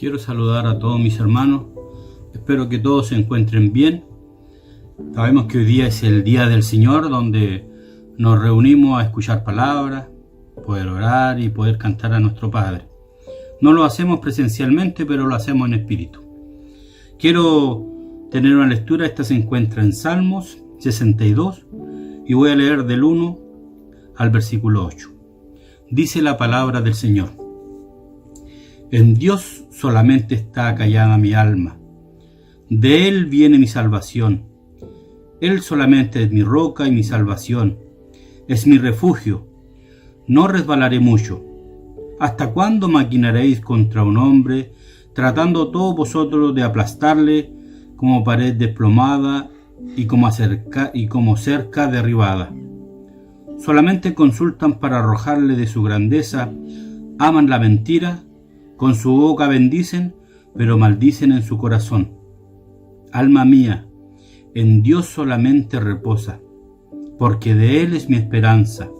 Quiero saludar a todos mis hermanos. Espero que todos se encuentren bien. Sabemos que hoy día es el Día del Señor, donde nos reunimos a escuchar palabras, poder orar y poder cantar a nuestro Padre. No lo hacemos presencialmente, pero lo hacemos en espíritu. Quiero tener una lectura. Esta se encuentra en Salmos 62 y voy a leer del 1 al versículo 8. Dice la palabra del Señor: En Dios solamente está callada mi alma, de Él viene mi salvación. Él solamente es mi roca y mi salvación, es mi refugio, no resbalaré mucho. ¿Hasta cuándo maquinaréis contra un hombre, tratando todos vosotros de aplastarle como pared desplomada y como cerca derribada? Solamente consultan para arrojarle de su grandeza, aman la mentira, con su boca bendicen, pero maldicen en su corazón. Alma mía, en Dios solamente reposa, porque de Él es mi esperanza.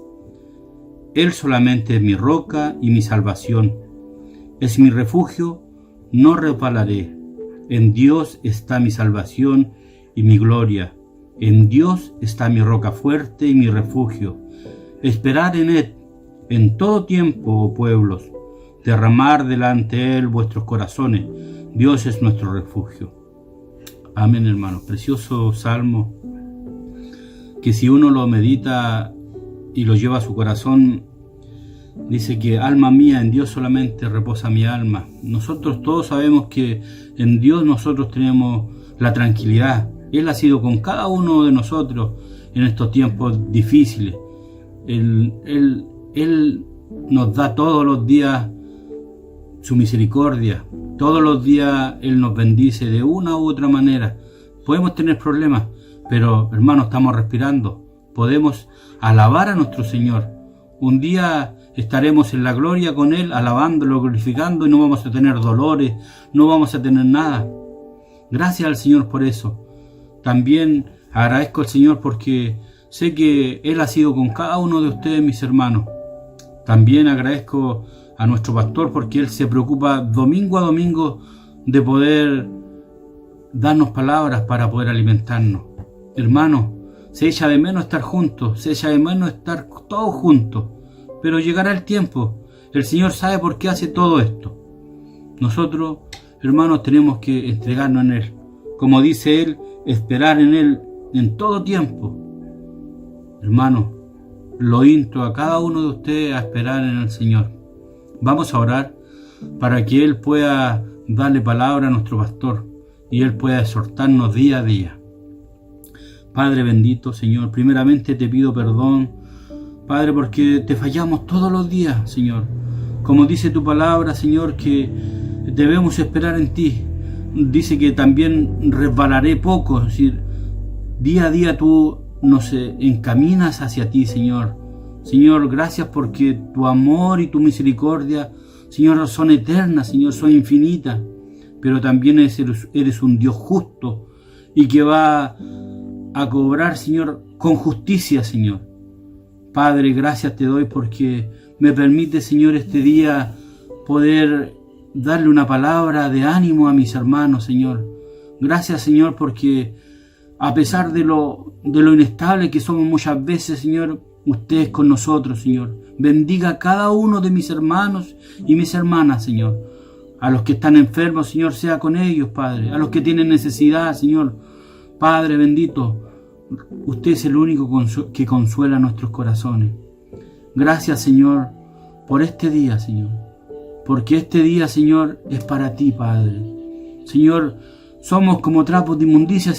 Él solamente es mi roca y mi salvación, es mi refugio, no resbalaré. En Dios está mi salvación y mi gloria, en Dios está mi roca fuerte y mi refugio. Esperad en Él en todo tiempo, oh pueblos, derramar delante de Él vuestros corazones. Dios es nuestro refugio. Amén, hermanos. Precioso salmo, que si uno lo medita y lo lleva a su corazón, dice que alma mía, en Dios solamente reposa mi alma. Nosotros todos sabemos que en Dios nosotros tenemos la tranquilidad. Él ha sido con cada uno de nosotros en estos tiempos difíciles. Él nos da todos los días su misericordia. Todos los días Él nos bendice de una u otra manera. Podemos tener problemas, pero hermanos, estamos respirando. Podemos alabar a nuestro Señor. Un día estaremos en la gloria con Él, alabándolo, glorificando, y no vamos a tener dolores, no vamos a tener nada. Gracias al Señor por eso. También agradezco al Señor porque sé que Él ha sido con cada uno de ustedes, mis hermanos. También agradezco a nuestro pastor porque Él se preocupa domingo a domingo de poder darnos palabras para poder alimentarnos. Hermanos, se echa de menos estar juntos, se echa de menos estar todos juntos, pero llegará el tiempo. El Señor sabe por qué hace todo esto. Nosotros, hermanos, tenemos que entregarnos en Él. Como dice Él, esperar en Él en todo tiempo. Hermanos, lo insto a cada uno de ustedes a esperar en el Señor. Vamos a orar para que Él pueda darle palabra a nuestro pastor y Él pueda exhortarnos día a día. Padre bendito, Señor, primeramente te pido perdón, Padre, porque te fallamos todos los días, Señor. Como dice tu palabra, Señor, que debemos esperar en ti. Dice que también resbalaré poco, es decir, día a día tú nos encaminas hacia ti, Señor. Señor, gracias porque tu amor y tu misericordia, Señor, son eternas, Señor, son infinitas. Pero también eres un Dios justo y que va a cobrar, Señor, con justicia, Señor. Padre, gracias te doy porque me permite, Señor, este día poder darle una palabra de ánimo a mis hermanos, Señor. Gracias, Señor, porque a pesar de lo inestable que somos muchas veces, Señor, usted es con nosotros, Señor. Bendiga a cada uno de mis hermanos y mis hermanas, Señor. A los que están enfermos, Señor, sea con ellos, Padre. A los que tienen necesidad, Señor. Padre bendito, usted es el único que consuela nuestros corazones. Gracias, Señor, por este día, Señor. Porque este día, Señor, es para ti, Padre. Señor, somos como trapos de inmundicia,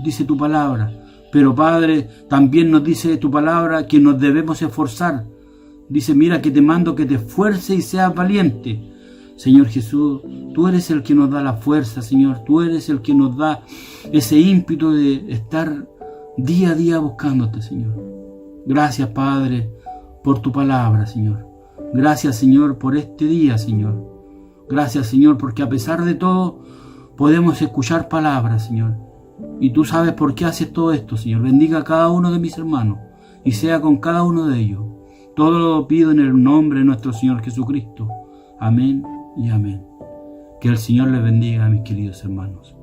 dice tu palabra. Pero, Padre, también nos dice tu palabra que nos debemos esforzar. Dice, mira que te mando que te esfuerces y seas valiente. Señor Jesús, tú eres el que nos da la fuerza, Señor. Tú eres el que nos da ese ímpetu de estar día a día buscándote, Señor. Gracias, Padre, por tu palabra, Señor. Gracias, Señor, por este día, Señor. Gracias, Señor, porque a pesar de todo podemos escuchar palabras, Señor. Y tú sabes por qué haces todo esto, Señor. Bendiga a cada uno de mis hermanos y sea con cada uno de ellos. Todo lo pido en el nombre de nuestro Señor Jesucristo. Amén y amén. Que el Señor les bendiga, mis queridos hermanos.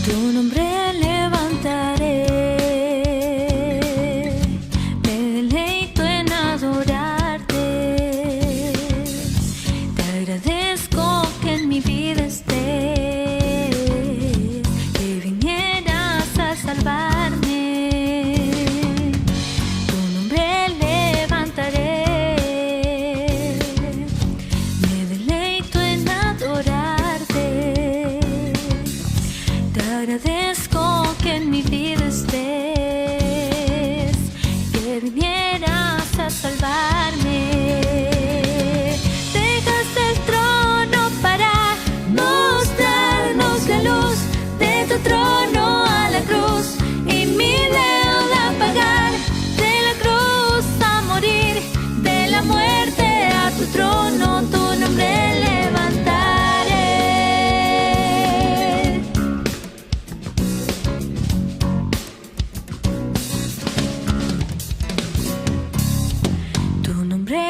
Tu nombre levantaré, me deleito en adorarte. Te agradezco que en mi vida estés, que vinieras a salvarme. Tu nombre levantaré, me deleito en adorarte. Te agradezco que en mi vida estés, que vinieras a salvarme. Dejaste el trono para mostrarnos la luz, de tu trono a la cruz y mi deuda a pagar, de la cruz a morir, de la muerte a tu trono, tu nombre levantaré. Tu nombre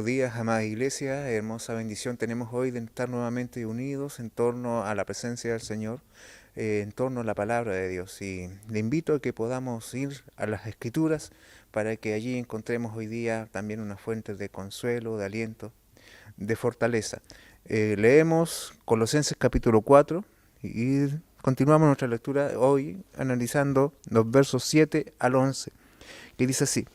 Buenos días, amada iglesia. Hermosa bendición tenemos hoy de estar nuevamente unidos en torno a la presencia del Señor, en torno a la palabra de Dios. Y le invito a que podamos ir a las Escrituras para que allí encontremos hoy día también una fuente de consuelo, de aliento, de fortaleza. Leemos Colosenses capítulo 4 y continuamos nuestra lectura hoy analizando los versos 7 al 11, que dice así: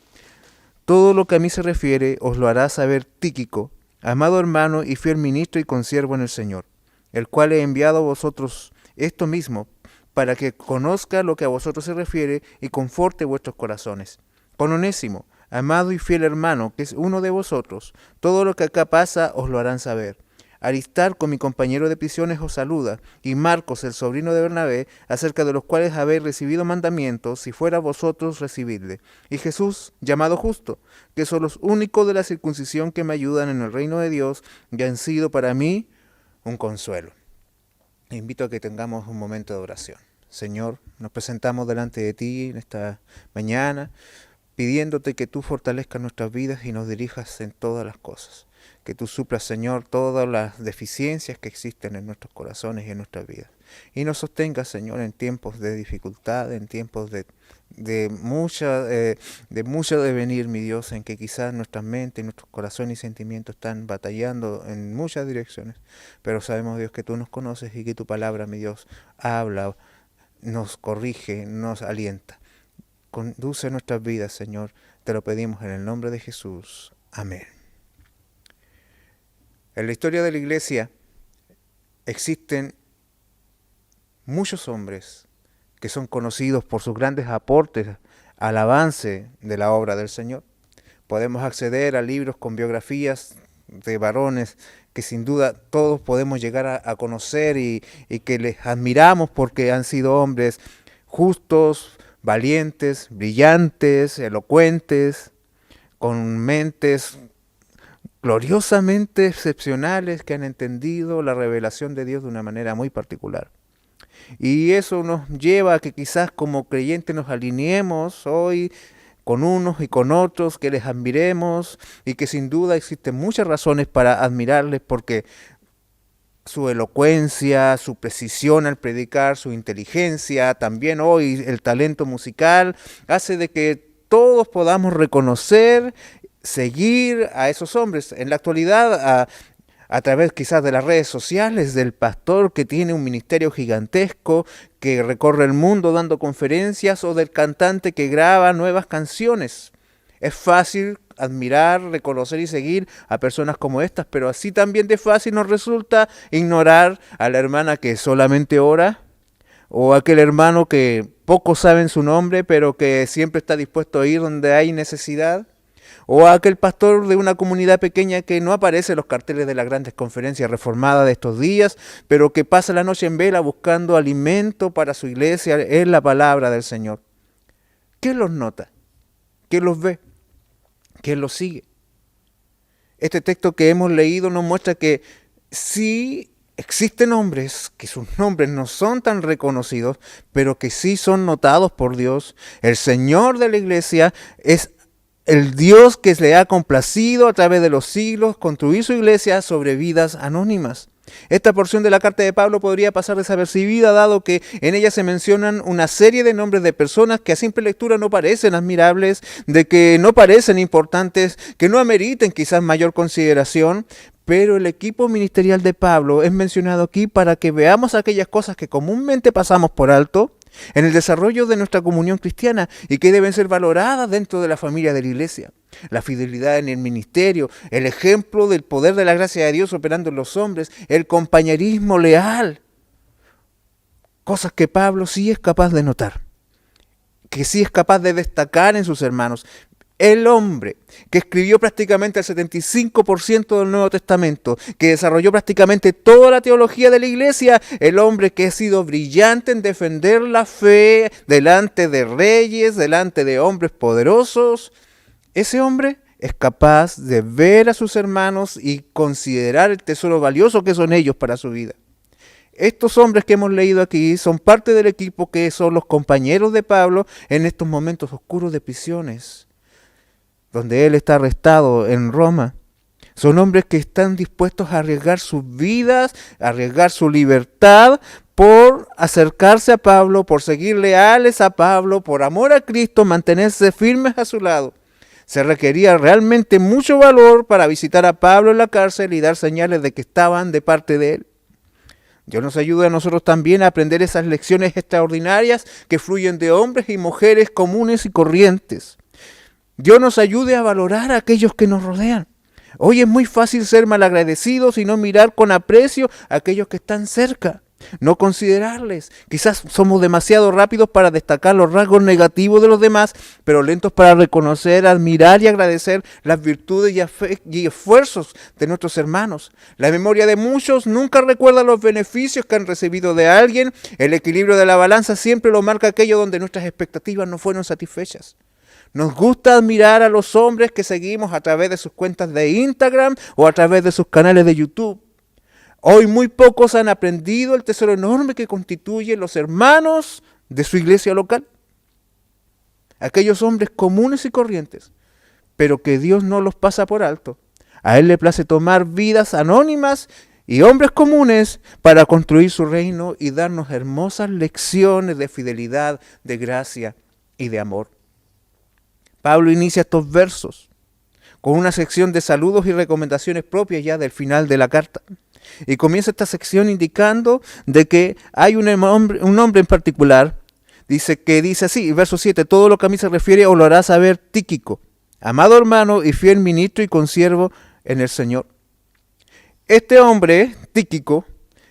Todo lo que a mí se refiere os lo hará saber Tíquico, amado hermano y fiel ministro y consiervo en el Señor, el cual he enviado a vosotros esto mismo, para que conozca lo que a vosotros se refiere y conforte vuestros corazones. Con Onésimo, amado y fiel hermano, que es uno de vosotros, todo lo que acá pasa os lo harán saber. Aristarco, mi compañero de prisiones, os saluda, y Marcos, el sobrino de Bernabé, acerca de los cuales habéis recibido mandamientos, si fuera vosotros recibidle. Y Jesús, llamado Justo, que son los únicos de la circuncisión que me ayudan en el reino de Dios, y han sido para mí un consuelo. Invito a que tengamos un momento de oración. Señor, nos presentamos delante de ti en esta mañana, pidiéndote que tú fortalezcas nuestras vidas y nos dirijas en todas las cosas. Que tú suplas, Señor, todas las deficiencias que existen en nuestros corazones y en nuestras vidas. Y nos sostengas, Señor, en tiempos de dificultad, en tiempos de mucho devenir, mi Dios, en que quizás nuestras mentes, nuestros corazones y sentimientos están batallando en muchas direcciones. Pero sabemos, Dios, que tú nos conoces y que tu palabra, mi Dios, habla, nos corrige, nos alienta. Conduce nuestras vidas, Señor, te lo pedimos en el nombre de Jesús. Amén. En la historia de la iglesia existen muchos hombres que son conocidos por sus grandes aportes al avance de la obra del Señor. Podemos acceder a libros con biografías de varones que sin duda todos podemos llegar a conocer y que les admiramos porque han sido hombres justos, valientes, brillantes, elocuentes, con mentes gloriosamente excepcionales que han entendido la revelación de Dios de una manera muy particular. Y eso nos lleva a que quizás como creyentes nos alineemos hoy con unos y con otros, que les admiremos y que sin duda existen muchas razones para admirarles porque su elocuencia, su precisión al predicar, su inteligencia, también hoy el talento musical, hace de que todos podamos reconocer, seguir a esos hombres. En la actualidad, a través quizás de las redes sociales, del pastor que tiene un ministerio gigantesco, que recorre el mundo dando conferencias, o del cantante que graba nuevas canciones. Es fácil admirar, reconocer y seguir a personas como estas, pero así también de fácil nos resulta ignorar a la hermana que solamente ora, o aquel hermano que pocos saben su nombre, pero que siempre está dispuesto a ir donde hay necesidad, o aquel pastor de una comunidad pequeña que no aparece en los carteles de las grandes conferencias reformadas de estos días, pero que pasa la noche en vela buscando alimento para su iglesia en la palabra del Señor. ¿Quién los nota? ¿Quién los ve? ¿Quién los sigue? Este texto que hemos leído nos muestra que sí existen hombres, que sus nombres no son tan reconocidos, pero que sí son notados por Dios. El Señor de la iglesia es el Dios que le ha complacido a través de los siglos construir su iglesia sobre vidas anónimas. Esta porción de la carta de Pablo podría pasar desapercibida, dado que en ella se mencionan una serie de nombres de personas que a simple lectura no parecen admirables, de que no parecen importantes, que no ameriten quizás mayor consideración, pero el equipo ministerial de Pablo es mencionado aquí para que veamos aquellas cosas que comúnmente pasamos por alto en el desarrollo de nuestra comunión cristiana y que deben ser valoradas dentro de la familia de la iglesia. La fidelidad en el ministerio, el ejemplo del poder de la gracia de Dios operando en los hombres, el compañerismo leal. Cosas que Pablo sí es capaz de notar, que sí es capaz de destacar en sus hermanos. El hombre que escribió prácticamente el 75% del Nuevo Testamento, que desarrolló prácticamente toda la teología de la iglesia, el hombre que ha sido brillante en defender la fe delante de reyes, delante de hombres poderosos, ese hombre es capaz de ver a sus hermanos y considerar el tesoro valioso que son ellos para su vida. Estos hombres que hemos leído aquí son parte del equipo que son los compañeros de Pablo en estos momentos oscuros de prisiones, donde él está arrestado en Roma. Son hombres que están dispuestos a arriesgar sus vidas, a arriesgar su libertad por acercarse a Pablo, por seguir leales a Pablo, por amor a Cristo, mantenerse firmes a su lado. Se requería realmente mucho valor para visitar a Pablo en la cárcel y dar señales de que estaban de parte de él. Dios nos ayude a nosotros también a aprender esas lecciones extraordinarias que fluyen de hombres y mujeres comunes y corrientes. Dios nos ayude a valorar a aquellos que nos rodean. Hoy es muy fácil ser malagradecidos y no mirar con aprecio a aquellos que están cerca. No considerarles. Quizás somos demasiado rápidos para destacar los rasgos negativos de los demás, pero lentos para reconocer, admirar y agradecer las virtudes y esfuerzos de nuestros hermanos. La memoria de muchos nunca recuerda los beneficios que han recibido de alguien. El equilibrio de la balanza siempre lo marca aquello donde nuestras expectativas no fueron satisfechas. Nos gusta admirar a los hombres que seguimos a través de sus cuentas de Instagram o a través de sus canales de YouTube. Hoy muy pocos han aprendido el tesoro enorme que constituyen los hermanos de su iglesia local. Aquellos hombres comunes y corrientes, pero que Dios no los pasa por alto. A Él le place tomar vidas anónimas y hombres comunes para construir su reino y darnos hermosas lecciones de fidelidad, de gracia y de amor. Pablo inicia estos versos con una sección de saludos y recomendaciones propias ya del final de la carta. Y comienza esta sección indicando de que hay un hombre en particular, dice así, verso 7, todo lo que a mí se refiere os lo hará saber Tíquico, amado hermano y fiel ministro y consiervo en el Señor. Este hombre, Tíquico,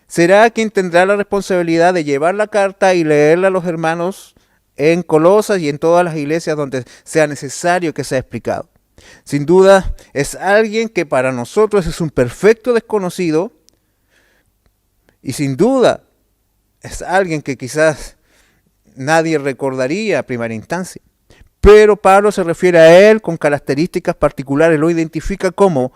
será quien tendrá la responsabilidad de llevar la carta y leerla a los hermanos en Colosas y en todas las iglesias donde sea necesario que sea explicado. Sin duda es alguien que para nosotros es un perfecto desconocido y sin duda es alguien que quizás nadie recordaría a primera instancia. Pero Pablo se refiere a él con características particulares, lo identifica como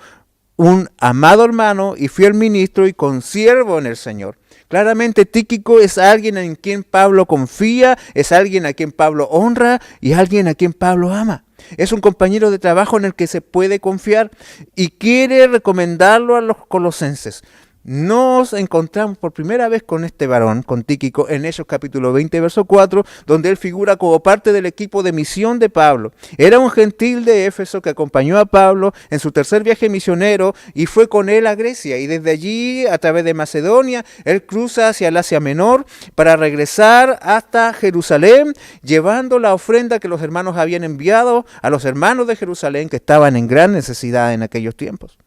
un amado hermano y fiel ministro y consiervo en el Señor. Claramente Tíquico es alguien en quien Pablo confía, es alguien a quien Pablo honra y alguien a quien Pablo ama. Es un compañero de trabajo en el que se puede confiar y quiere recomendarlo a los colosenses. Nos encontramos por primera vez con este varón, con Tíquico, en Hechos capítulo 20, verso 4, donde él figura como parte del equipo de misión de Pablo. Era un gentil de Éfeso que acompañó a Pablo en su tercer viaje misionero y fue con él a Grecia. Y desde allí, a través de Macedonia, él cruza hacia el Asia Menor para regresar hasta Jerusalén, llevando la ofrenda que los hermanos habían enviado a los hermanos de Jerusalén que estaban en gran necesidad en aquellos tiempos.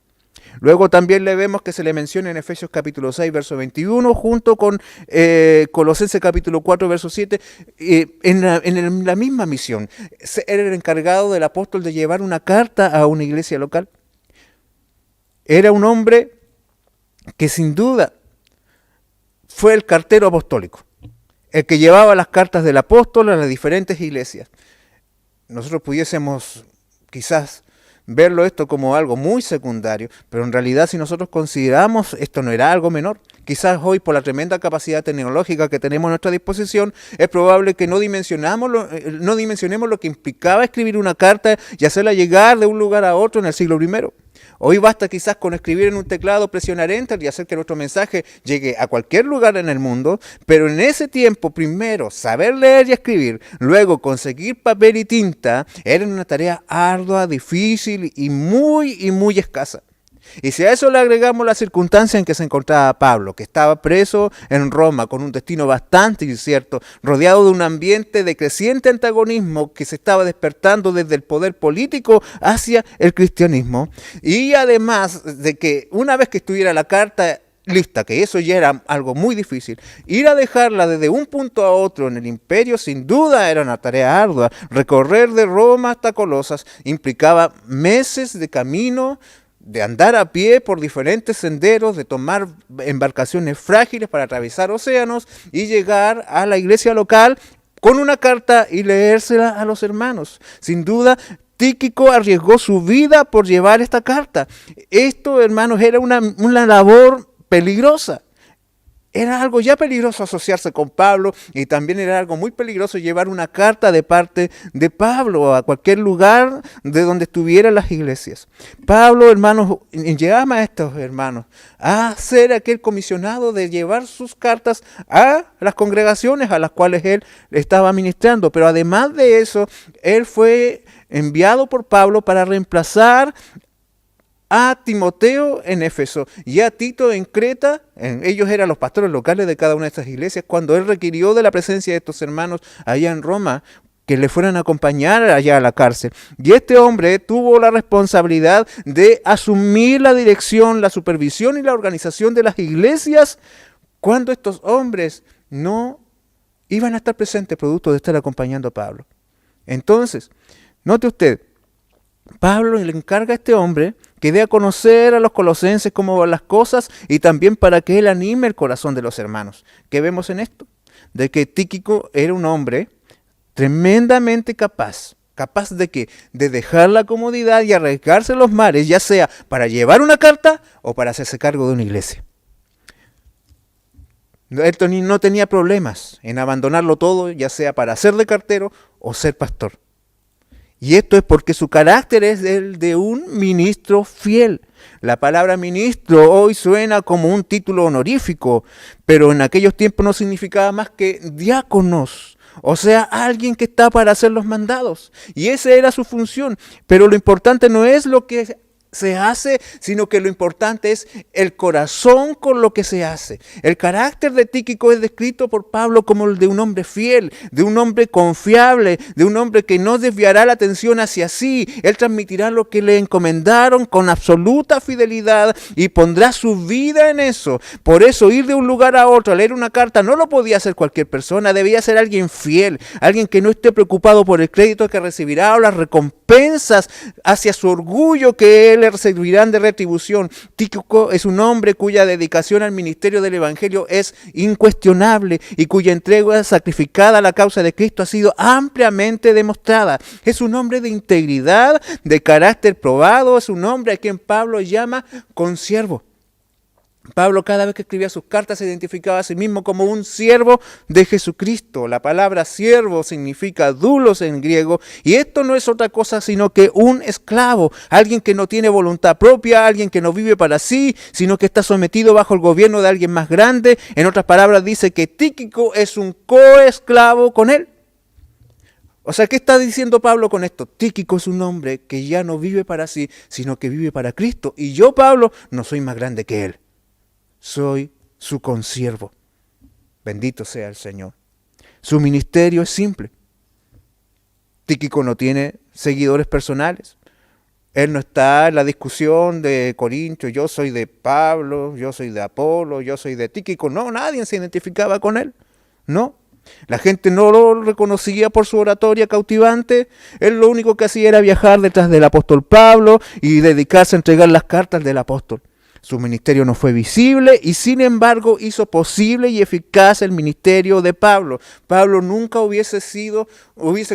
Luego también le vemos que se le menciona en Efesios capítulo 6, verso 21, junto con Colosenses capítulo 4, verso 7, en la misma misión. Era el encargado del apóstol de llevar una carta a una iglesia local. Era un hombre que sin duda fue el cartero apostólico, el que llevaba las cartas del apóstol a las diferentes iglesias. Nosotros pudiésemos quizás verlo esto como algo muy secundario, pero en realidad si nosotros consideramos esto no era algo menor. Quizás hoy por la tremenda capacidad tecnológica que tenemos a nuestra disposición es probable que no dimensionemos lo que implicaba escribir una carta y hacerla llegar de un lugar a otro en el siglo I. Hoy basta quizás con escribir en un teclado, presionar Enter y hacer que nuestro mensaje llegue a cualquier lugar en el mundo, pero en ese tiempo primero saber leer y escribir, luego conseguir papel y tinta, era una tarea ardua, difícil y muy escasa. Y si a eso le agregamos la circunstancia en que se encontraba Pablo, que estaba preso en Roma con un destino bastante incierto, rodeado de un ambiente de creciente antagonismo que se estaba despertando desde el poder político hacia el cristianismo, y además de que una vez que estuviera la carta lista, que eso ya era algo muy difícil, ir a dejarla desde un punto a otro en el imperio sin duda era una tarea ardua. Recorrer de Roma hasta Colosas implicaba meses de camino, de andar a pie por diferentes senderos, de tomar embarcaciones frágiles para atravesar océanos y llegar a la iglesia local con una carta y leérsela a los hermanos. Sin duda, Tíquico arriesgó su vida por llevar esta carta. Esto, hermanos, era una labor peligrosa. era algo ya peligroso asociarse con Pablo, y también era algo muy peligroso llevar una carta de parte de Pablo a cualquier lugar de donde estuvieran las iglesias. Pablo, hermanos, llama a estos hermanos a ser aquel comisionado de llevar sus cartas a las congregaciones a las cuales él estaba ministrando. Pero además de eso, él fue enviado por Pablo para reemplazar a Timoteo en Éfeso y a Tito en Creta. Ellos eran los pastores locales de cada una de estas iglesias. Cuando él requirió de la presencia de estos hermanos allá en Roma, que le fueran a acompañar allá a la cárcel. Y este hombre tuvo la responsabilidad de asumir la dirección, la supervisión y la organización de las iglesias cuando estos hombres no iban a estar presentes producto de estar acompañando a Pablo. Entonces, note usted, Pablo le encarga a este hombre que dé a conocer a los colosenses cómo van las cosas y también para que él anime el corazón de los hermanos. ¿Qué vemos en esto? De que Tíquico era un hombre tremendamente capaz. ¿Capaz de qué? De dejar la comodidad y arriesgarse los mares, ya sea para llevar una carta o para hacerse cargo de una iglesia. Él no tenía problemas en abandonarlo todo, ya sea para ser de cartero o ser pastor. Y esto es porque su carácter es el de un ministro fiel. La palabra ministro hoy suena como un título honorífico, pero en aquellos tiempos no significaba más que diáconos. O sea, alguien que está para hacer los mandados. Y esa era su función. Pero lo importante no es lo que se hace, sino que lo importante es el corazón con lo que se hace. El carácter de Tíquico es descrito por Pablo como el de un hombre fiel, de un hombre confiable, de un hombre que no desviará la atención hacia sí. Él transmitirá lo que le encomendaron con absoluta fidelidad y pondrá su vida en eso. Por eso ir de un lugar a otro a leer una carta no lo podía hacer cualquier persona, debía ser alguien fiel, alguien que no esté preocupado por el crédito que recibirá o las recompensas hacia su orgullo que él recibirán de retribución. Tíquico es un hombre cuya dedicación al ministerio del Evangelio es incuestionable y cuya entrega sacrificada a la causa de Cristo ha sido ampliamente demostrada. Es un hombre de integridad, de carácter probado, es un hombre a quien Pablo llama consiervo. Pablo cada vez que escribía sus cartas se identificaba a sí mismo como un siervo de Jesucristo. La palabra siervo significa doulos en griego, y esto no es otra cosa sino que un esclavo, alguien que no tiene voluntad propia, alguien que no vive para sí, sino que está sometido bajo el gobierno de alguien más grande. En otras palabras dice que Tíquico es un coesclavo con él. O sea, ¿qué está diciendo Pablo con esto? Tíquico es un hombre que ya no vive para sí, sino que vive para Cristo. Y yo, Pablo, no soy más grande que él. Soy su consiervo. Bendito sea el Señor. Su ministerio es simple. Tíquico no tiene seguidores personales. Él no está en la discusión de Corinto, yo soy de Pablo, yo soy de Apolo, yo soy de Tíquico. No, nadie se identificaba con él. No. La gente no lo reconocía por su oratoria cautivante. Él lo único que hacía era viajar detrás del apóstol Pablo y dedicarse a entregar las cartas del apóstol. Su ministerio no fue visible y sin embargo hizo posible y eficaz el ministerio de Pablo. Pablo nunca hubiese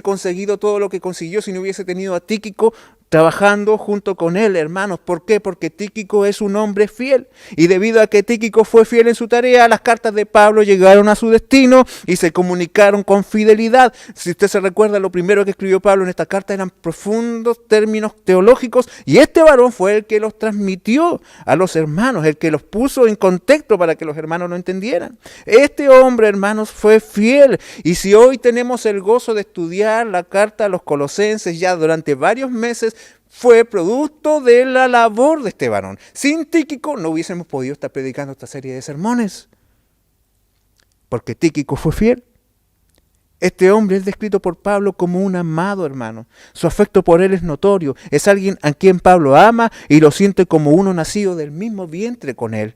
conseguido todo lo que consiguió si no hubiese tenido a Tíquico trabajando junto con él, hermanos. ¿Por qué? Porque Tíquico es un hombre fiel. Y debido a que Tíquico fue fiel en su tarea, las cartas de Pablo llegaron a su destino y se comunicaron con fidelidad. Si usted se recuerda, lo primero que escribió Pablo en esta carta eran profundos términos teológicos, y este varón fue el que los transmitió a los hermanos, el que los puso en contexto para que los hermanos lo entendieran. Este hombre, hermanos, fue fiel. Y si hoy tenemos el gozo de estudiar la carta a los Colosenses ya durante varios meses, fue producto de la labor de este varón. Sin Tíquico no hubiésemos podido estar predicando esta serie de sermones, porque Tíquico fue fiel. Este hombre es descrito por Pablo como un amado hermano. Su afecto por él es notorio. Es alguien a quien Pablo ama y lo siente como uno nacido del mismo vientre con él.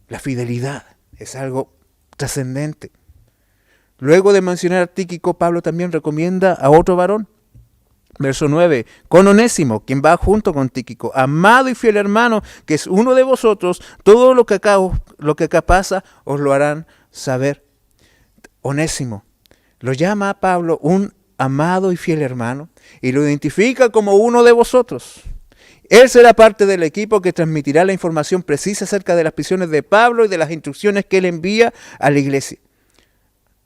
La fidelidad es algo trascendente. Luego de mencionar a Tíquico, Pablo también recomienda a otro varón. Verso 9, con Onésimo, quien va junto con Tíquico, amado y fiel hermano, que es uno de vosotros, todo lo que acá pasa os lo harán saber. Onésimo lo llama a Pablo un amado y fiel hermano y lo identifica como uno de vosotros. Él será parte del equipo que transmitirá la información precisa acerca de las prisiones de Pablo y de las instrucciones que él envía a la iglesia.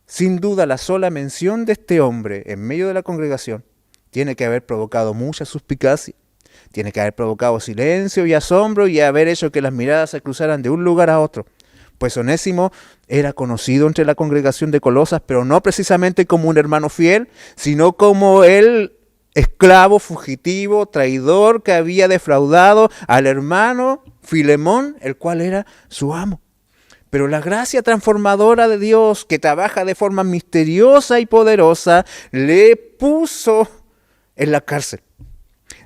Sin duda, la sola mención de este hombre en medio de la congregación tiene que haber provocado mucha suspicacia, tiene que haber provocado silencio y asombro y haber hecho que las miradas se cruzaran de un lugar a otro. Pues Onésimo era conocido entre la congregación de Colosas, pero no precisamente como un hermano fiel, sino como el esclavo, fugitivo, traidor que había defraudado al hermano Filemón, el cual era su amo. Pero la gracia transformadora de Dios, que trabaja de forma misteriosa y poderosa, le puso en la cárcel.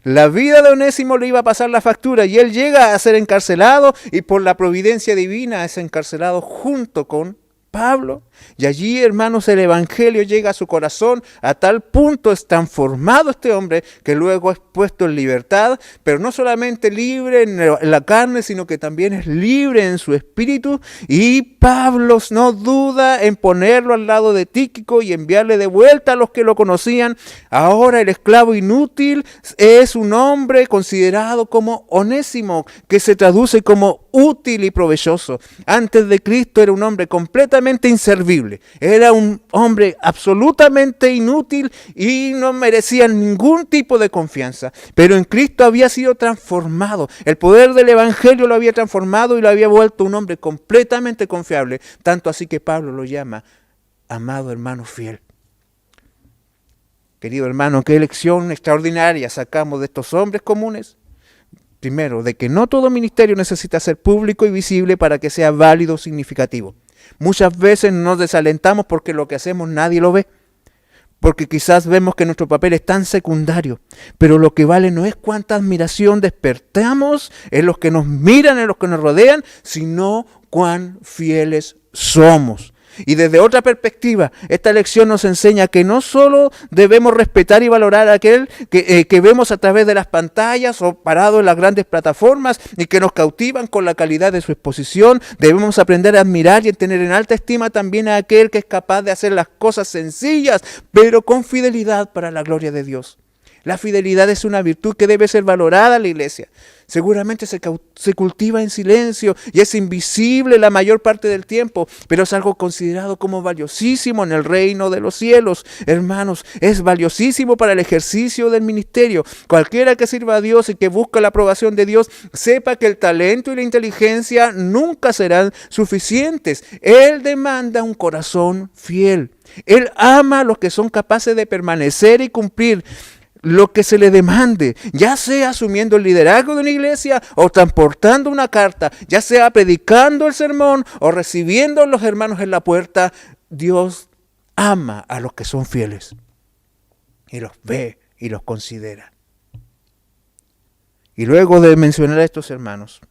La vida de Onésimo le iba a pasar la factura y él llega a ser encarcelado y por la providencia divina es encarcelado junto con Pablo. Y allí, hermanos, el evangelio llega a su corazón. A tal punto es transformado este hombre que luego es puesto en libertad, pero no solamente libre en la carne, sino que también es libre en su espíritu. Y Pablo no duda en ponerlo al lado de Tíquico y enviarle de vuelta a los que lo conocían. Ahora el esclavo inútil es un hombre considerado como Onésimo, que se traduce como útil y provechoso. Antes de Cristo era un hombre completamente inservible. Era un hombre absolutamente inútil y no merecía ningún tipo de confianza. Pero en Cristo había sido transformado. El poder del evangelio lo había transformado y lo había vuelto un hombre completamente confiable. Tanto así que Pablo lo llama amado hermano fiel. Querido hermano, qué lección extraordinaria sacamos de estos hombres comunes. Primero, de que no todo ministerio necesita ser público y visible para que sea válido o significativo. Muchas veces nos desalentamos porque lo que hacemos nadie lo ve, porque quizás vemos que nuestro papel es tan secundario, pero lo que vale no es cuánta admiración despertamos en los que nos miran, en los que nos rodean, sino cuán fieles somos. Y desde otra perspectiva, esta lección nos enseña que no solo debemos respetar y valorar a aquel que vemos a través de las pantallas o parado en las grandes plataformas y que nos cautivan con la calidad de su exposición, debemos aprender a admirar y a tener en alta estima también a aquel que es capaz de hacer las cosas sencillas, pero con fidelidad para la gloria de Dios. La fidelidad es una virtud que debe ser valorada en la iglesia. Seguramente se cultiva en silencio y es invisible la mayor parte del tiempo, pero es algo considerado como valiosísimo en el reino de los cielos. Hermanos, es valiosísimo para el ejercicio del ministerio. Cualquiera que sirva a Dios y que busque la aprobación de Dios, sepa que el talento y la inteligencia nunca serán suficientes. Él demanda un corazón fiel. Él ama a los que son capaces de permanecer y cumplir lo que se le demande, ya sea asumiendo el liderazgo de una iglesia o transportando una carta, ya sea predicando el sermón o recibiendo a los hermanos en la puerta. Dios ama a los que son fieles y los ve y los considera. Y luego de mencionar a estos hermanos,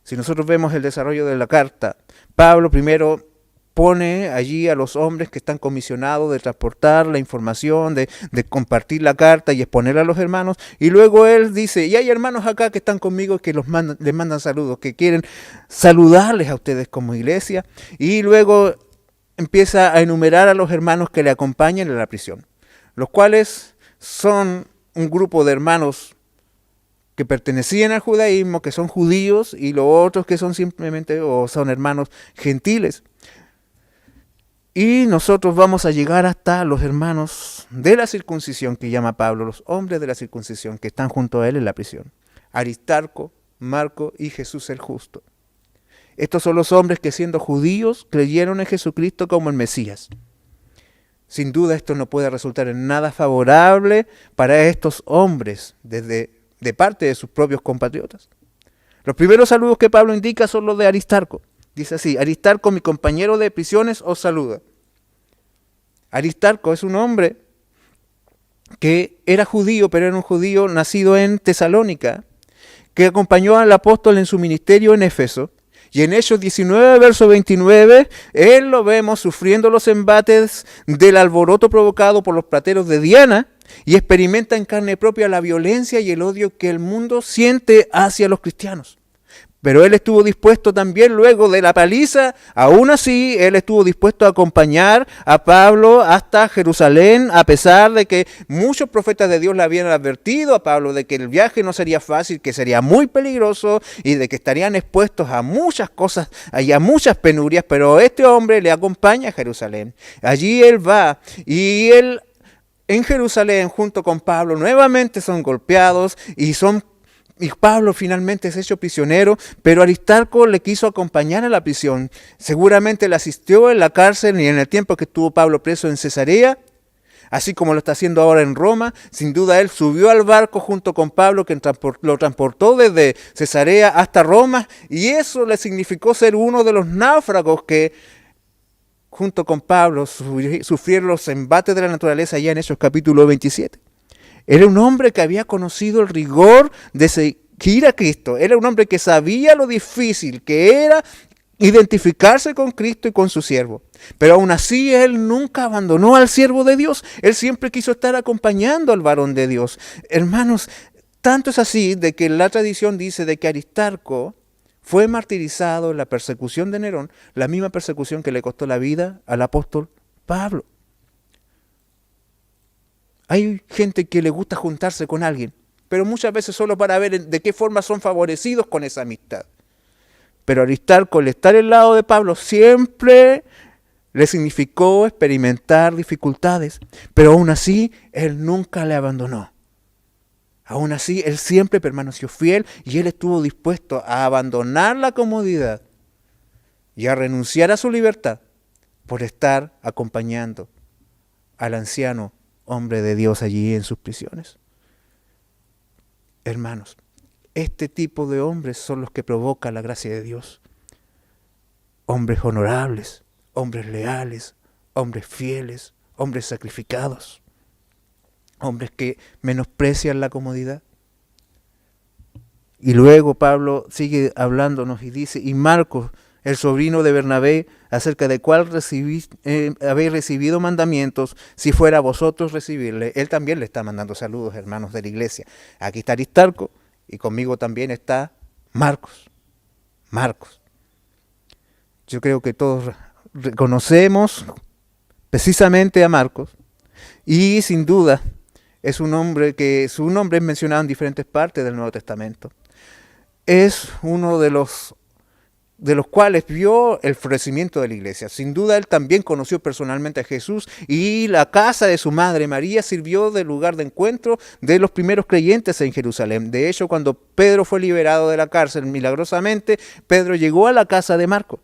si nosotros vemos el desarrollo de la carta, Pablo primero pone allí a los hombres que están comisionados de transportar la información, de compartir la carta y exponerla a los hermanos. Y luego él dice, y hay hermanos acá que están conmigo que les mandan saludos, que quieren saludarles a ustedes como iglesia. Y luego empieza a enumerar a los hermanos que le acompañan en la prisión, los cuales son un grupo de hermanos que pertenecían al judaísmo, que son judíos, y los otros que son simplemente o son hermanos gentiles. Y nosotros vamos a llegar hasta los hermanos de la circuncisión que llama Pablo, los hombres de la circuncisión que están junto a él en la prisión. Aristarco, Marco y Jesús el Justo. Estos son los hombres que siendo judíos creyeron en Jesucristo como el Mesías. Sin duda esto no puede resultar en nada favorable para estos hombres de parte de sus propios compatriotas. Los primeros saludos que Pablo indica son los de Aristarco. Dice así, Aristarco, mi compañero de prisiones, os saluda. Aristarco es un hombre que era judío, pero era un judío nacido en Tesalónica, que acompañó al apóstol en su ministerio en Éfeso. Y en Hechos 19, verso 29, él lo vemos sufriendo los embates del alboroto provocado por los plateros de Diana y experimenta en carne propia la violencia y el odio que el mundo siente hacia los cristianos. Pero él estuvo dispuesto también luego de la paliza, aún así, él estuvo dispuesto a acompañar a Pablo hasta Jerusalén, a pesar de que muchos profetas de Dios le habían advertido a Pablo de que el viaje no sería fácil, que sería muy peligroso y de que estarían expuestos a muchas cosas y a muchas penurias, pero este hombre le acompaña a Jerusalén. Allí él va y él en Jerusalén junto con Pablo nuevamente son golpeados y Pablo finalmente es hecho prisionero, pero Aristarco le quiso acompañar a la prisión. Seguramente le asistió en la cárcel y en el tiempo que estuvo Pablo preso en Cesarea, así como lo está haciendo ahora en Roma. Sin duda él subió al barco junto con Pablo, que lo transportó desde Cesarea hasta Roma, y eso le significó ser uno de los náufragos que junto con Pablo sufrieron los embates de la naturaleza allá en Hechos capítulo 27. Era un hombre que había conocido el rigor de seguir a Cristo. Era un hombre que sabía lo difícil que era identificarse con Cristo y con su siervo. Pero aún así él nunca abandonó al siervo de Dios. Él siempre quiso estar acompañando al varón de Dios. Hermanos, tanto es así de que la tradición dice de que Aristarco fue martirizado en la persecución de Nerón, la misma persecución que le costó la vida al apóstol Pablo. Hay gente que le gusta juntarse con alguien, pero muchas veces solo para ver de qué forma son favorecidos con esa amistad. Pero Aristarco, al estar al lado de Pablo, siempre le significó experimentar dificultades, pero aún así, él nunca le abandonó. Aún así, él siempre permaneció fiel y él estuvo dispuesto a abandonar la comodidad y a renunciar a su libertad por estar acompañando al anciano hombre de Dios allí en sus prisiones. Hermanos, este tipo de hombres son los que provocan la gracia de Dios. Hombres honorables, hombres leales, hombres fieles, hombres sacrificados, hombres que menosprecian la comodidad. Y luego Pablo sigue hablándonos y dice, y Marcos, el sobrino de Bernabé, acerca del cual habéis recibido mandamientos, si fuera a vosotros recibirle. Él también le está mandando saludos, hermanos de la iglesia. Aquí está Aristarco y conmigo también está Marcos. Yo creo que todos reconocemos precisamente a Marcos y sin duda es un hombre que su nombre es mencionado en diferentes partes del Nuevo Testamento. Es uno de los cuales vio el florecimiento de la iglesia. Sin duda él también conoció personalmente a Jesús y la casa de su madre María sirvió de lugar de encuentro de los primeros creyentes en Jerusalén. De hecho, cuando Pedro fue liberado de la cárcel milagrosamente, Pedro llegó a la casa de Marcos.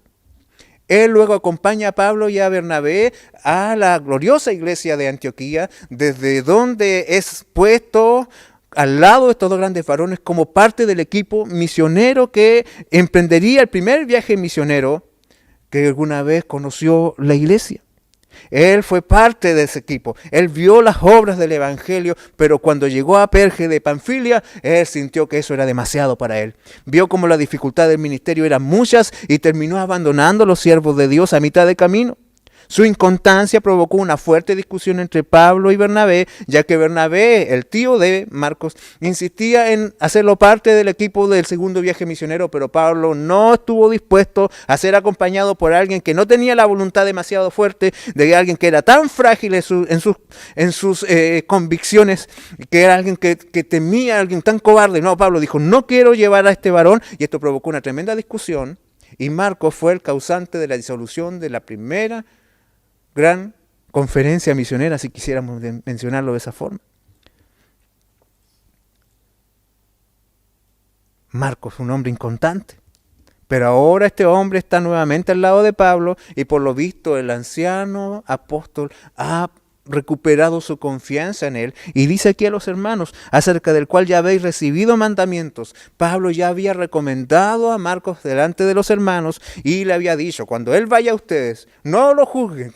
Él luego acompaña a Pablo y a Bernabé a la gloriosa iglesia de Antioquía, desde donde es puesto al lado de estos dos grandes varones como parte del equipo misionero que emprendería el primer viaje misionero que alguna vez conoció la iglesia. Él fue parte de ese equipo. Él vio las obras del evangelio, pero cuando llegó a Perge de Panfilia, él sintió que eso era demasiado para él. Vio como la dificultad del ministerio eran muchas y terminó abandonando a los siervos de Dios a mitad de camino. Su inconstancia provocó una fuerte discusión entre Pablo y Bernabé, ya que Bernabé, el tío de Marcos, insistía en hacerlo parte del equipo del segundo viaje misionero, pero Pablo no estuvo dispuesto a ser acompañado por alguien que no tenía la voluntad demasiado fuerte, de alguien que era tan frágil en sus convicciones, que era alguien que temía, alguien tan cobarde. No, Pablo dijo, no quiero llevar a este varón, y esto provocó una tremenda discusión, y Marcos fue el causante de la disolución de la primera gran conferencia misionera, si quisiéramos mencionarlo de esa forma. Marcos, un hombre inconstante, pero ahora este hombre está nuevamente al lado de Pablo y por lo visto el anciano apóstol ha recuperado su confianza en él y dice aquí a los hermanos, acerca del cual ya habéis recibido mandamientos. Pablo ya había recomendado a Marcos delante de los hermanos y le había dicho, cuando él vaya a ustedes, no lo juzguen,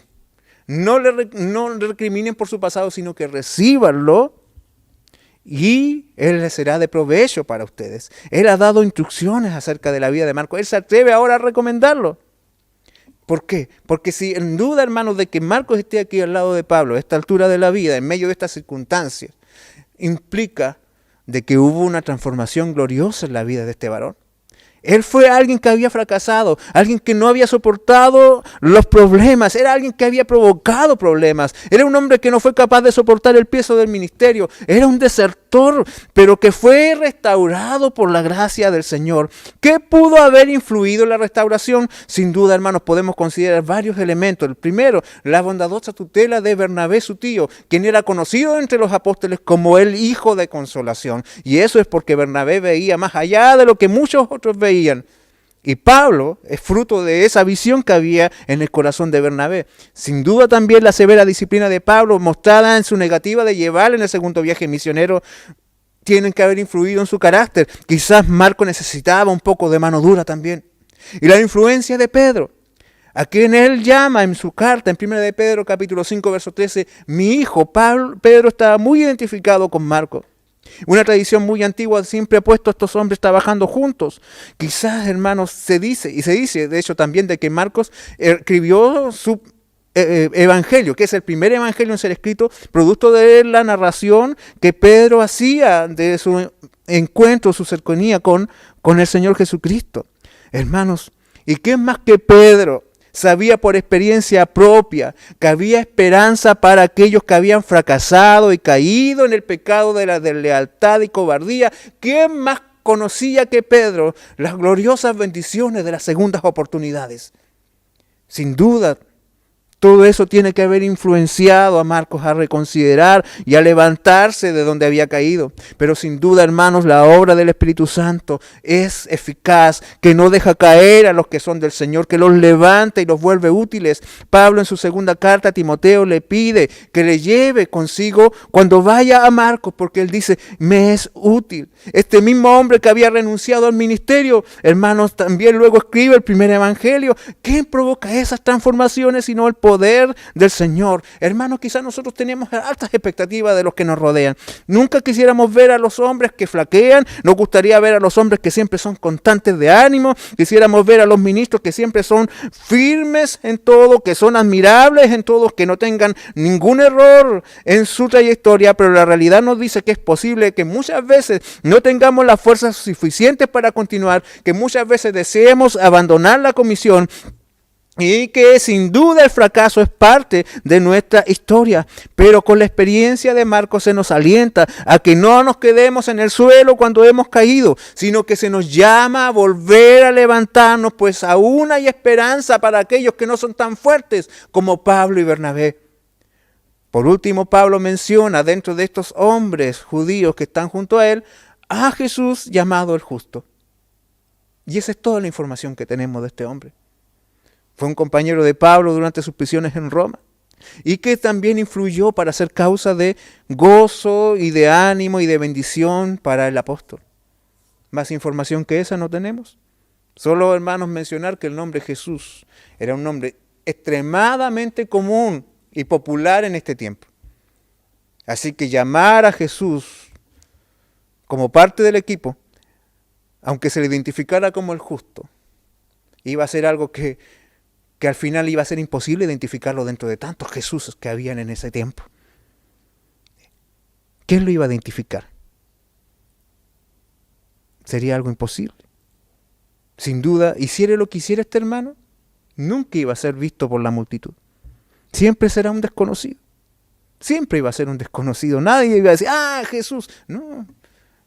no le recriminen por su pasado, sino que recíbanlo y él les será de provecho para ustedes. Él ha dado instrucciones acerca de la vida de Marcos. Él se atreve ahora a recomendarlo. ¿Por qué? Porque si en duda, hermanos, de que Marcos esté aquí al lado de Pablo a esta altura de la vida, en medio de estas circunstancias, implica de que hubo una transformación gloriosa en la vida de este varón. Él fue alguien que había fracasado, alguien que no había soportado los problemas, era alguien que había provocado problemas, era un hombre que no fue capaz de soportar el peso del ministerio, era un desertor, pero que fue restaurado por la gracia del Señor. ¿Qué pudo haber influido en la restauración? Sin duda, hermanos, podemos considerar varios elementos. El primero, la bondadosa tutela de Bernabé, su tío, quien era conocido entre los apóstoles como el hijo de consolación. Y eso es porque Bernabé veía más allá de lo que muchos otros veían. Y Pablo es fruto de esa visión que había en el corazón de Bernabé. Sin duda también la severa disciplina de Pablo, mostrada en su negativa de llevar en el segundo viaje misionero, tienen que haber influido en su carácter. Quizás Marco necesitaba un poco de mano dura también. Y la influencia de Pedro, a quien él llama en su carta, en 1 de Pedro capítulo 5, verso 13, mi hijo. Pedro estaba muy identificado con Marco. Una tradición muy antigua siempre ha puesto a estos hombres trabajando juntos. Quizás, hermanos, se dice de hecho también de que Marcos escribió su evangelio, que es el primer evangelio en ser escrito, producto de la narración que Pedro hacía de su encuentro, su cercanía con el Señor Jesucristo. Hermanos, ¿y qué más que Pedro sabía por experiencia propia que había esperanza para aquellos que habían fracasado y caído en el pecado de la deslealtad y cobardía? ¿Quién más conocía que Pedro las gloriosas bendiciones de las segundas oportunidades? Sin duda, todo eso tiene que haber influenciado a Marcos a reconsiderar y a levantarse de donde había caído. Pero sin duda, hermanos, la obra del Espíritu Santo es eficaz, que no deja caer a los que son del Señor, que los levanta y los vuelve útiles. Pablo en su segunda carta a Timoteo le pide que le lleve consigo cuando vaya a Marcos, porque él dice, me es útil. Este mismo hombre que había renunciado al ministerio, hermanos, también luego escribe el primer evangelio. ¿Quién provoca esas transformaciones sino el poder del Señor? Hermanos, quizás nosotros tenemos altas expectativas de los que nos rodean. Nunca quisiéramos ver a los hombres que flaquean, nos gustaría ver a los hombres que siempre son constantes de ánimo, quisiéramos ver a los ministros que siempre son firmes en todo, que son admirables en todo, que no tengan ningún error en su trayectoria, pero la realidad nos dice que es posible que muchas veces no tengamos las fuerzas suficientes para continuar, que muchas veces deseemos abandonar la comisión, y que sin duda el fracaso es parte de nuestra historia. Pero con la experiencia de Marcos se nos alienta a que no nos quedemos en el suelo cuando hemos caído, sino que se nos llama a volver a levantarnos, pues aún hay esperanza para aquellos que no son tan fuertes como Pablo y Bernabé. Por último, Pablo menciona dentro de estos hombres judíos que están junto a él a Jesús llamado el Justo. Y esa es toda la información que tenemos de este hombre. Fue un compañero de Pablo durante sus prisiones en Roma y que también influyó para ser causa de gozo y de ánimo y de bendición para el apóstol. Más información que esa no tenemos. Solo, hermanos, mencionar que el nombre Jesús era un nombre extremadamente común y popular en este tiempo. Así que llamar a Jesús como parte del equipo, aunque se le identificara como el justo, iba a ser algo que al final iba a ser imposible identificarlo dentro de tantos Jesús que habían en ese tiempo. ¿Quién lo iba a identificar? Sería algo imposible. Sin duda, hiciera lo que hiciera este hermano, nunca iba a ser visto por la multitud. Siempre será un desconocido. Siempre iba a ser un desconocido. Nadie iba a decir, Jesús. No.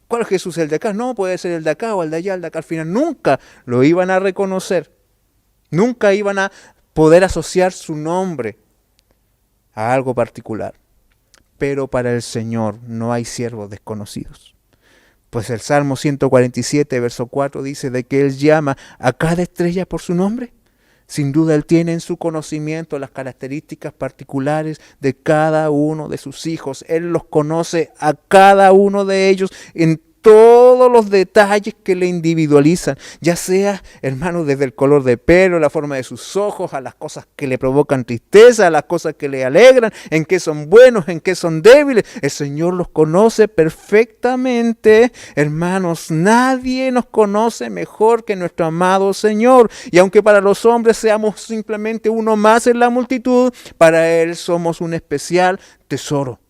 ¿Cuál Jesús? ¿El de acá? No, puede ser el de acá o el de allá, el de acá. Al final nunca lo iban a reconocer. Nunca iban a poder asociar su nombre a algo particular. Pero para el Señor no hay siervos desconocidos. Pues el Salmo 147, verso 4 dice de que Él llama a cada estrella por su nombre. Sin duda Él tiene en su conocimiento las características particulares de cada uno de sus hijos. Él los conoce a cada uno de ellos en todos los detalles que le individualizan, ya sea, hermano, desde el color de pelo, la forma de sus ojos, a las cosas que le provocan tristeza, a las cosas que le alegran, en qué son buenos, en qué son débiles. El Señor los conoce perfectamente, hermanos. Nadie nos conoce mejor que nuestro amado Señor. Y aunque para los hombres seamos simplemente uno más en la multitud, para Él somos un especial tesoro.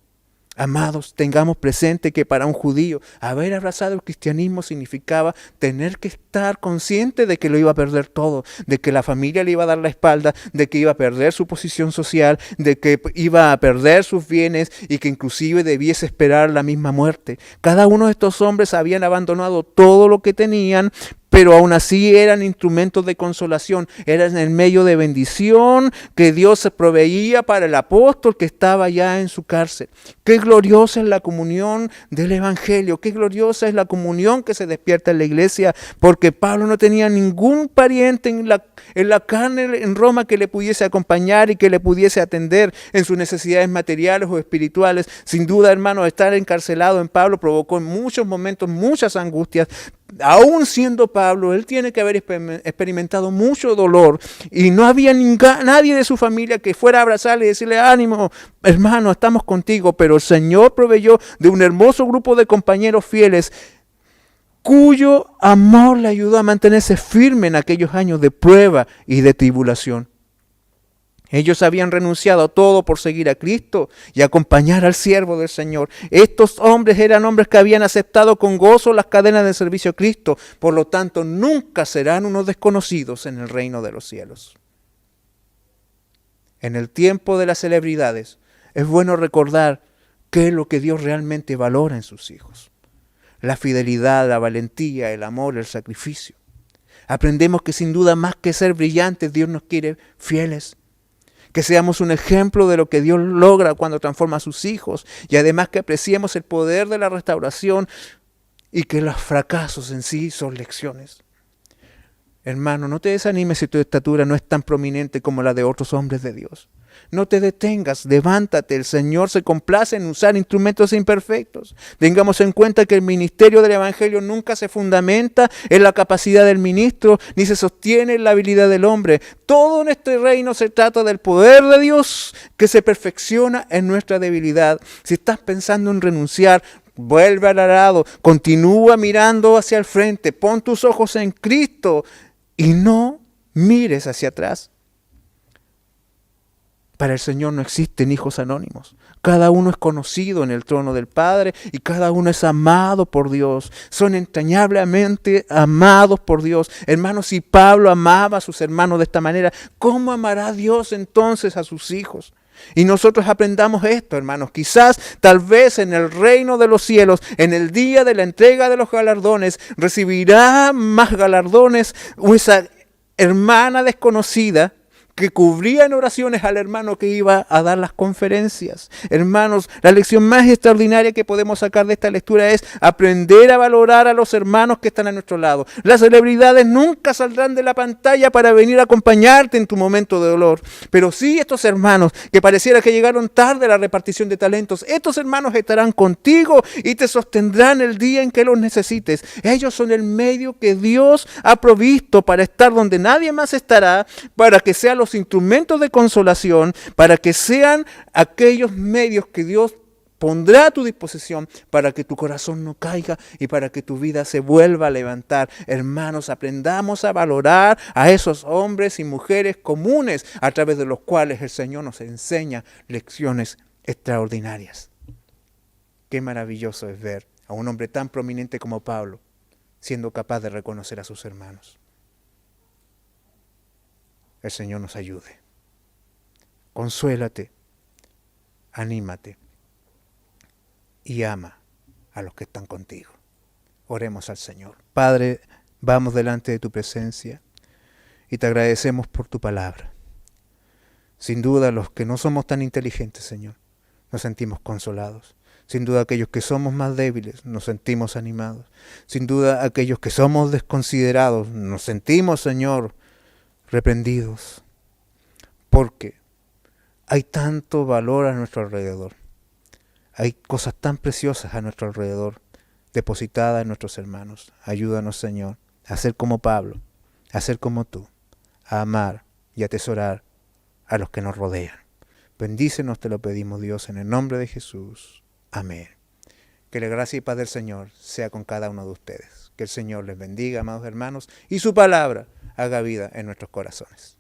Amados, tengamos presente que para un judío haber abrazado el cristianismo significaba tener que estar consciente de que lo iba a perder todo, de que la familia le iba a dar la espalda, de que iba a perder su posición social, de que iba a perder sus bienes y que inclusive debiese esperar la misma muerte. Cada uno de estos hombres habían abandonado todo lo que tenían, pero aún así eran instrumentos de consolación, eran el medio de bendición que Dios se proveía para el apóstol que estaba ya en su cárcel. Qué gloriosa es la comunión del Evangelio, qué gloriosa es la comunión que se despierta en la iglesia, porque Pablo no tenía ningún pariente en la carne en Roma que le pudiese acompañar y que le pudiese atender en sus necesidades materiales o espirituales. Sin duda, hermano, estar encarcelado en Pablo provocó en muchos momentos muchas angustias. Aún siendo Pablo, él tiene que haber experimentado mucho dolor y no había nadie de su familia que fuera a abrazarle y decirle: ánimo, hermano, estamos contigo. Pero el Señor proveyó de un hermoso grupo de compañeros fieles cuyo amor le ayudó a mantenerse firme en aquellos años de prueba y de tribulación. Ellos habían renunciado a todo por seguir a Cristo y acompañar al siervo del Señor. Estos hombres eran hombres que habían aceptado con gozo las cadenas de servicio a Cristo. Por lo tanto, nunca serán unos desconocidos en el reino de los cielos. En el tiempo de las celebridades, es bueno recordar qué es lo que Dios realmente valora en sus hijos. La fidelidad, la valentía, el amor, el sacrificio. Aprendemos que sin duda, más que ser brillantes, Dios nos quiere fieles. Que seamos un ejemplo de lo que Dios logra cuando transforma a sus hijos. Y además que apreciemos el poder de la restauración y que los fracasos en sí son lecciones. Hermano, no te desanimes si tu estatura no es tan prominente como la de otros hombres de Dios. No te detengas, levántate. El Señor se complace en usar instrumentos imperfectos. Tengamos en cuenta que el ministerio del Evangelio nunca se fundamenta en la capacidad del ministro, ni se sostiene en la habilidad del hombre. Todo en este reino se trata del poder de Dios que se perfecciona en nuestra debilidad. Si estás pensando en renunciar, vuelve al arado, continúa mirando hacia el frente, pon tus ojos en Cristo y no mires hacia atrás. Para el Señor no existen hijos anónimos. Cada uno es conocido en el trono del Padre y cada uno es amado por Dios. Son entrañablemente amados por Dios. Hermanos, si Pablo amaba a sus hermanos de esta manera, ¿cómo amará Dios entonces a sus hijos? Y nosotros aprendamos esto, hermanos. Quizás, tal vez en el reino de los cielos, en el día de la entrega de los galardones, recibirá más galardones esa hermana desconocida que cubría en oraciones al hermano que iba a dar las conferencias. Hermanos, la lección más extraordinaria que podemos sacar de esta lectura es aprender a valorar a los hermanos que están a nuestro lado. Las celebridades nunca saldrán de la pantalla para venir a acompañarte en tu momento de dolor. Pero sí estos hermanos que pareciera que llegaron tarde a la repartición de talentos, estos hermanos estarán contigo y te sostendrán el día en que los necesites. Ellos son el medio que Dios ha provisto para estar donde nadie más estará, para que sean los instrumentos de consolación, para que sean aquellos medios que Dios pondrá a tu disposición para que tu corazón no caiga y para que tu vida se vuelva a levantar. Hermanos, aprendamos a valorar a esos hombres y mujeres comunes a través de los cuales el Señor nos enseña lecciones extraordinarias. Qué maravilloso es ver a un hombre tan prominente como Pablo siendo capaz de reconocer a sus hermanos. El Señor nos ayude. Consuélate, anímate y ama a los que están contigo. Oremos al Señor. Padre, vamos delante de tu presencia y te agradecemos por tu palabra. Sin duda, los que no somos tan inteligentes, Señor, nos sentimos consolados. Sin duda, aquellos que somos más débiles, nos sentimos animados. Sin duda, aquellos que somos desconsiderados, nos sentimos, Señor, reprendidos, porque hay tanto valor a nuestro alrededor, hay cosas tan preciosas a nuestro alrededor, depositadas en nuestros hermanos. Ayúdanos, Señor, a ser como Pablo, a ser como tú, a amar y atesorar a los que nos rodean. Bendícenos, te lo pedimos, Dios, en el nombre de Jesús. Amén. Que la gracia y paz del Señor sea con cada uno de ustedes. Que el Señor les bendiga, amados hermanos, y su palabra haga vida en nuestros corazones.